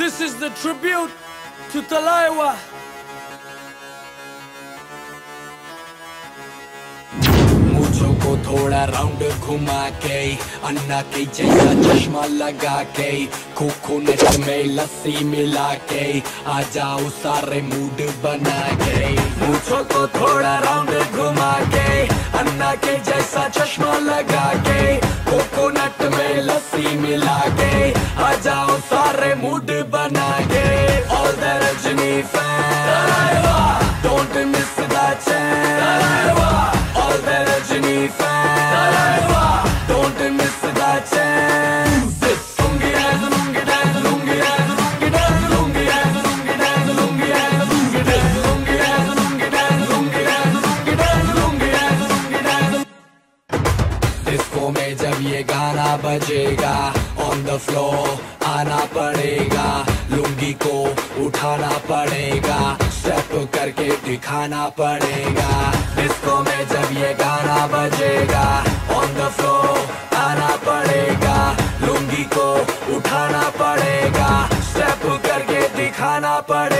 This is the tribute to Talaiwa. मूंछों को थोड़ा round घुमा के, अन्ना के जैसा चश्मा लगा के, कोकोनट में लस्सी मिला के, आ जाओ सारे मूड बना के। मूंछों को थोड़ा राउंड घुमा के, अन्ना के जैसा चश्मा लगा के, कोकोनट में लस्सी मिला के, आ जाओ सारे मूड बना के। All the Rajini fans, don't miss the chance. All the Rajini fans, don't miss the chance. Lungi dance, lungi dance, lungi dance, lungi dance, lungi dance, lungi dance, lungi dance, lungi dance, lungi dance, lungi dance, lungi dance, lungi dance, lungi dance, lungi dance. Disco में जब ये गाना बजेगा, on the floor आना पड़ेगा, लुंगी को उठाना पड़ेगा, स्टेप करके दिखाना पड़ेगा। डिस्को में जब ये गाना बजेगा, on the floor आना पड़ेगा, लुंगी को उठाना पड़ेगा, स्टेप करके दिखाना पड़ेगा।